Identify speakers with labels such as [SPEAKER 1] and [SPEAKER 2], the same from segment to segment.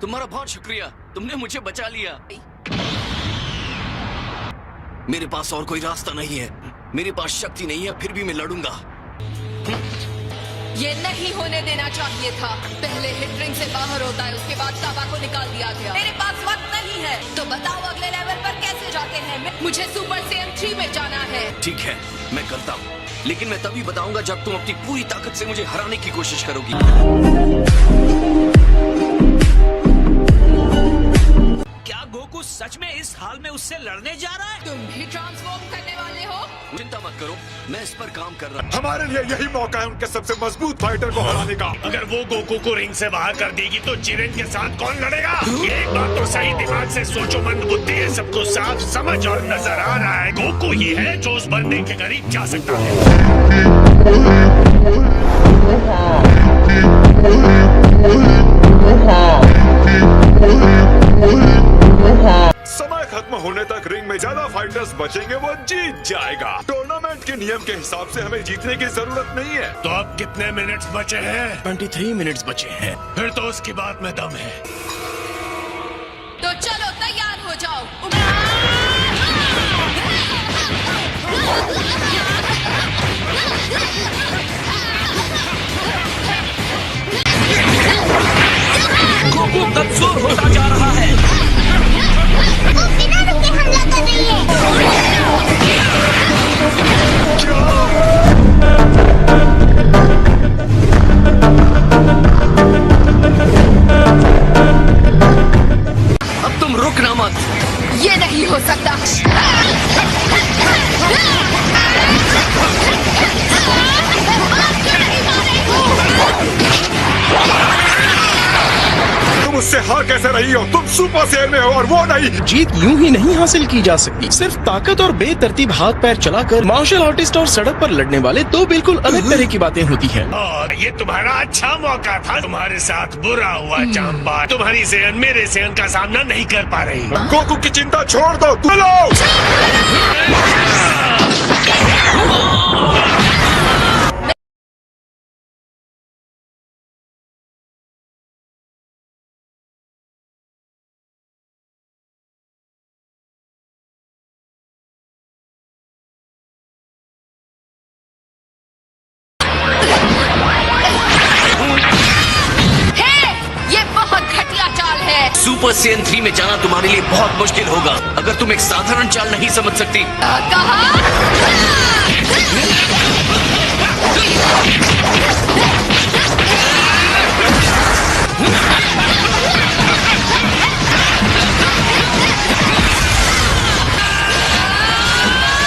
[SPEAKER 1] तुम्हारा बहुत शुक्रिया, तुमने मुझे बचा लिया। मेरे पास और कोई रास्ता नहीं है, मेरे पास शक्ति नहीं है, फिर भी मैं लड़ूंगा।
[SPEAKER 2] ये नहीं होने देना चाहिए था। पहले हिट रिंग से बाहर होता है, उसके बाद ताबा को निकाल दिया गया। मेरे पास वक्त नहीं है, तो बताओ अगले लेवल पर कैसे जाते हैं? मुझे सुपर सैयन 3 में जाना है।
[SPEAKER 1] ठीक है, मैं करता हूँ, लेकिन मैं तभी बताऊंगा जब तुम अपनी पूरी ताकत से मुझे हराने की कोशिश करोगी।
[SPEAKER 3] क्या गोकू सच में इस हाल में उससे लड़ने जा रहा है?
[SPEAKER 2] तुम भी ट्रांसफॉर्म करने वाले हो?
[SPEAKER 1] चिंता मत करो, मैं इस पर काम कर रहा हूँ।
[SPEAKER 4] हमारे लिए यही मौका है उनके सबसे मजबूत फाइटर को हराने का।
[SPEAKER 5] अगर वो गोकू को रिंग से बाहर कर देगी तो जिरेन के साथ कौन लड़ेगा? ये एक बात तो सही दिमाग से सोचो, मंद बुद्धि है, सबको साफ समझ और नजर आ रहा है। गोकू ही है जो उस बंदे के करीब जा सकता है।
[SPEAKER 4] समय खत्म होने तक रिंग में ज्यादा फाइटर्स बचेंगे, वो जीत जाएगा। टूर्नामेंट के नियम के हिसाब से हमें जीतने की जरूरत नहीं है।
[SPEAKER 5] तो अब कितने मिनट्स बचे हैं?
[SPEAKER 6] 23 मिनट्स बचे हैं।
[SPEAKER 5] फिर तो उसकी बात में दम है।
[SPEAKER 2] तो चलो तैयार हो जाओ।
[SPEAKER 3] गोकू कमजोर होता जा रहा है।
[SPEAKER 7] वो बिना रुके हमला कर रही है।
[SPEAKER 1] अब तुम रुकना मत।
[SPEAKER 2] ये नहीं हो सकता।
[SPEAKER 4] तुम उससे हार कैसे रही हो? तुम सुपर सैयन में हो और वो नहीं।
[SPEAKER 6] जीत यूं ही नहीं हासिल की जा सकती। सिर्फ ताकत और बेतरतीब हाथ पैर चलाकर मार्शल आर्टिस्ट और सड़क पर लड़ने वाले दो बिल्कुल अलग तरह की बातें होती हैं।
[SPEAKER 5] और ये तुम्हारा अच्छा मौका था। तुम्हारे साथ बुरा हुआ चांबा। तुम्हारी सेहन मेरे सेहन का सामना नहीं कर पा रही।
[SPEAKER 4] गोकू की चिंता छोड़ दो, चलो।
[SPEAKER 1] सुपर सैयन 3 में जाना तुम्हारे लिए बहुत मुश्किल होगा अगर तुम एक साधारण चाल नहीं समझ सकती।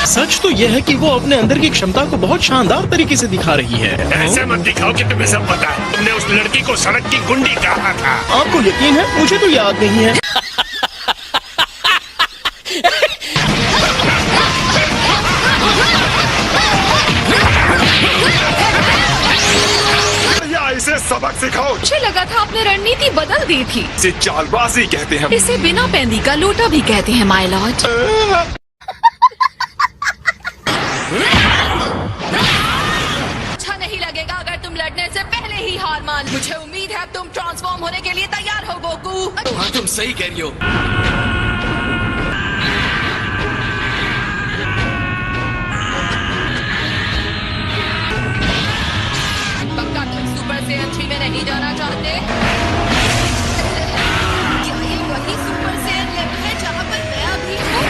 [SPEAKER 6] सच तो यह है कि वो अपने अंदर की क्षमता को बहुत शानदार तरीके से दिखा रही है।
[SPEAKER 5] ऐसे मत दिखाओ कि तुम्हें सब पता है। तुमने उस लड़की को सड़क की गुंडी कहा था।
[SPEAKER 6] आपको यकीन है? मुझे तो याद नहीं है।
[SPEAKER 4] या इसे सबक सिखाओ।
[SPEAKER 2] मुझे लगा था आपने रणनीति बदल दी थी।
[SPEAKER 4] इसे चालबाजी कहते हैं।
[SPEAKER 2] इसे बिना पैंदी का लोटा भी कहते हैं माय लॉर्ड। अच्छा नहीं लगेगा अगर तुम लड़ने से पहले ही हार मान। मुझे उम्मीद है तुम ट्रांसफॉर्म होने के लिए तैयार हो गोकू।
[SPEAKER 1] हाँ, तुम सही कह रही हो।
[SPEAKER 2] पक्का तुम सुपर सैयन 3 में नहीं जाना चाहते? क्या ये वही सुपर सैयन लेवल है जहाँ पर मैं अभी हूँ?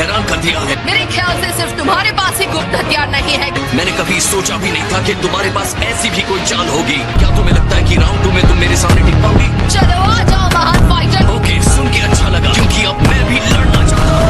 [SPEAKER 1] हैरान कर दिया है।
[SPEAKER 2] मेरे ख्याल से सिर्फ तुम्हारे पास ही गुप्त हथियार नहीं है।
[SPEAKER 1] मैंने कभी सोचा भी नहीं था कि तुम्हारे पास ऐसी भी कोई चाल होगी। क्या तुम्हें लगता है कि राउंड 2 में तुम मेरे सामने टिक पाओगी?
[SPEAKER 2] चलो आ जाओ महान फाइटर।
[SPEAKER 1] ओके, सुन के अच्छा लगा, क्योंकि अब मैं भी लड़ना चाहता हूँ।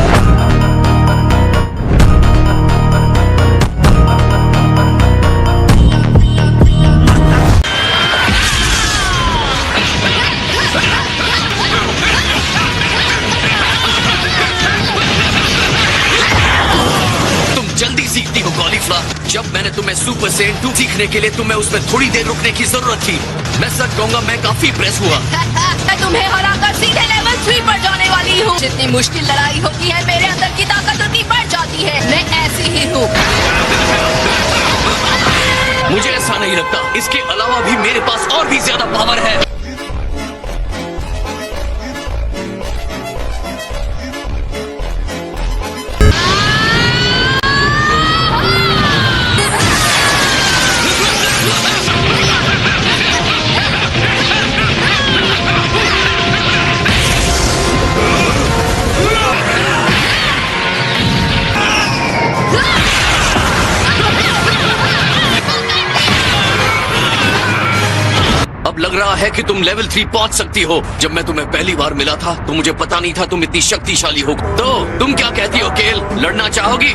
[SPEAKER 1] तुम जल्दी सीखती हो कॉलीफ्लावर। जब मैंने तुम्हें सुपर सेन 2 सीखने के लिए तुम्हें उसमें थोड़ी देर रुकने की जरूरत थी। मैं सच कहूंगा, मैं काफी इम्प्रेस हुआ।
[SPEAKER 2] मैं तुम्हें हराकर सीधे लेवल 3 पर जाने वाली हूँ। जितनी मुश्किल लड़ाई होती है, मेरे अंदर की ताकत उतनी बढ़ जाती है। मैं ऐसी ही हूँ।
[SPEAKER 1] मुझे ऐसा नहीं लगता। इसके अलावा भी मेरे पास और भी ज्यादा पावर है। अब लग रहा है कि तुम लेवल 3 पहुंच सकती हो। जब मैं तुम्हें पहली बार मिला था तो मुझे पता नहीं था तुम इतनी शक्तिशाली हो। तो तुम क्या कहती हो केल, लड़ना चाहोगी?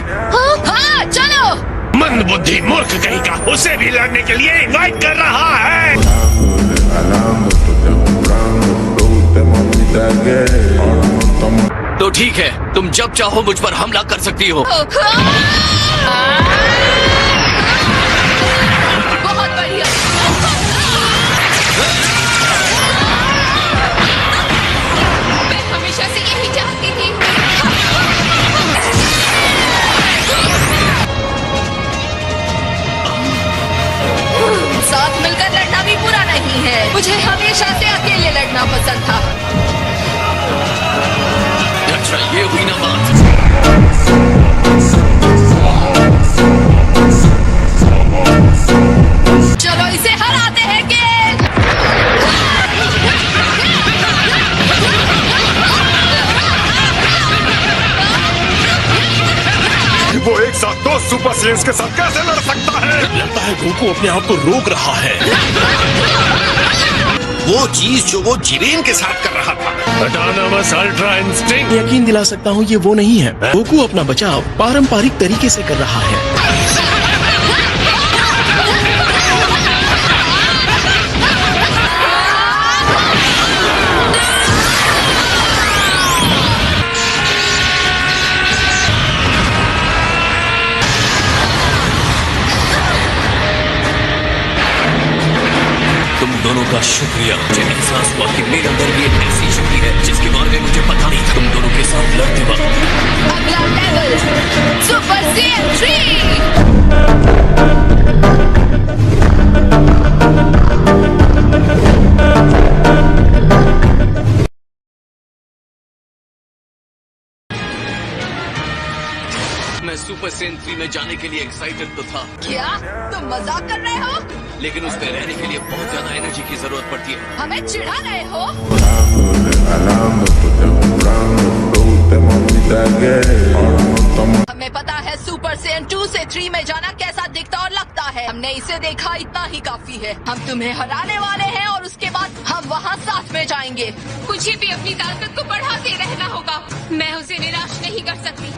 [SPEAKER 2] हाँ, चलो।
[SPEAKER 5] मंद बुद्धि मूर्ख कहीं का उसे भी लड़ने के लिए इनवाइट कर रहा है।
[SPEAKER 1] तो ठीक है, तुम जब चाहो मुझ पर हमला कर सकती हो।
[SPEAKER 2] बहुत बढ़िया। मैं हमेशा से यही चाहती थी। साथ मिलकर लड़ना भी बुरा नहीं है। मुझे हमेशा से अकेले लड़ना पसंद था।
[SPEAKER 1] अच्छा, ये हुई ना बात।
[SPEAKER 2] चलो इसे हराते हैं गेल।
[SPEAKER 4] वो एक साथ 2 सुपर सेन्स के साथ कैसे लड़ सकता है?
[SPEAKER 6] लगता है गोकू अपने आप को रोक रहा है।
[SPEAKER 5] वो चीज जो वो जिरेन के साथ कर रहा था। Autonomous ultra instinct.
[SPEAKER 6] यकीन दिला सकता हूँ ये वो नहीं है। गोकू अपना बचाव पारंपरिक तरीके से कर रहा है।
[SPEAKER 1] तुम दोनों का शुक्रिया। मुझे एहसास हुआ कि मेरे अंदर भी एक ऐसी शक्ति है जिसके बारे में मुझे पता नहीं था। तुम दोनों के साथ लड़ते वक्त
[SPEAKER 2] अगला लेवल सुपर सेन 3।
[SPEAKER 1] मैं सुपर सेन 3 में जाने के लिए एक्साइटेड तो था,
[SPEAKER 2] क्या तुम मजाक कर रहे हो?
[SPEAKER 1] लेकिन उसमें रहने के लिए बहुत ज्यादा एनर्जी की जरूरत पड़ती है।
[SPEAKER 2] हमें चिढ़ा रहे हो? हमें पता है सुपर सेन 2 से 3 में जाना कैसा दिखता और लगता है। हमने इसे देखा, इतना ही काफी है। हम तुम्हें हराने वाले हैं और उसके बाद हम वहाँ साथ में जाएंगे।
[SPEAKER 8] मुझे भी अपनी ताकत को बढ़ाते रहना होगा। मैं उसे निराश नहीं कर सकती।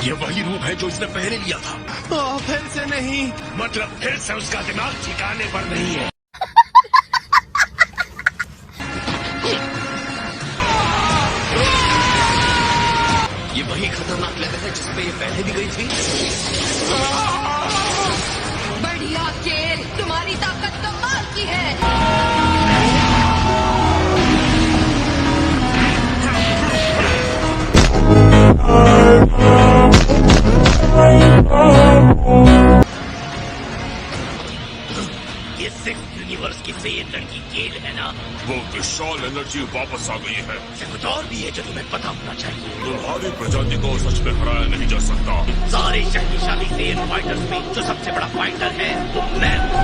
[SPEAKER 5] ये वही रूप है जो इसने पहले लिया था।
[SPEAKER 6] फिर से नहीं।
[SPEAKER 5] मतलब फिर से उसका दिमाग ठिकाने पर नहीं है।
[SPEAKER 1] ये वही खतरनाक लेवल है जिसमें ये पहले भी गई थी।
[SPEAKER 2] बढ़िया केल, तुम्हारी ताकत कमाल की है।
[SPEAKER 5] ये 6 यूनिवर्स की सेहत लड़की केल है ना?
[SPEAKER 4] वो विशाल एनर्जी वापस आ गई है।
[SPEAKER 5] कुछ और भी है जो तुम्हें पता होना चाहिए।
[SPEAKER 4] तुम्हारी प्रजाति को सच में हराया नहीं जा सकता।
[SPEAKER 5] सारे शक्तिशाली सेहत फाइटर्स में जो सबसे बड़ा फाइटर है वो मैं हूँ।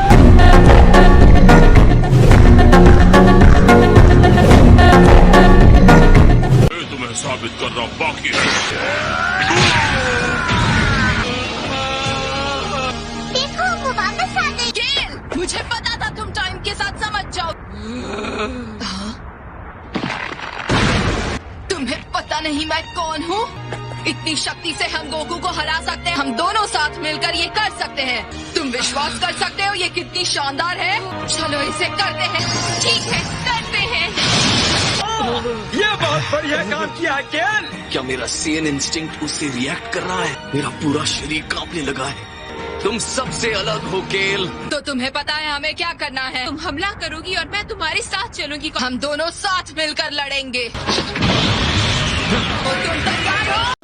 [SPEAKER 4] ये तुम्हें साबित करना बाकी है।
[SPEAKER 7] देखो वो वापस आ गई।
[SPEAKER 2] गेल, मुझे पता था तुम टाइम के साथ समझ जाओ। तुम्हें पता नहीं मैं कौन हूँ? इतनी शक्ति से हम गोकू को हरा सकते हैं। हम दोनों साथ मिलकर ये कर सकते हैं। तुम विश्वास कर सकते हो ये कितनी शानदार है? चलो इसे करते हैं।
[SPEAKER 8] ठीक है, करते हैं।
[SPEAKER 3] ये बहुत बढ़िया काम किया केल।
[SPEAKER 1] क्या मेरा सेन इंस्टिंक्ट उससे रिएक्ट कर रहा है? मेरा पूरा शरीर कांपने लगा है। तुम सबसे अलग हो केल।
[SPEAKER 2] तो तुम्हें पता है हमें क्या करना है?
[SPEAKER 8] तुम हमला करोगी और मैं तुम्हारे साथ चलूंगी।
[SPEAKER 2] हम दोनों साथ मिलकर लड़ेंगे। तो तुम तैयार हो?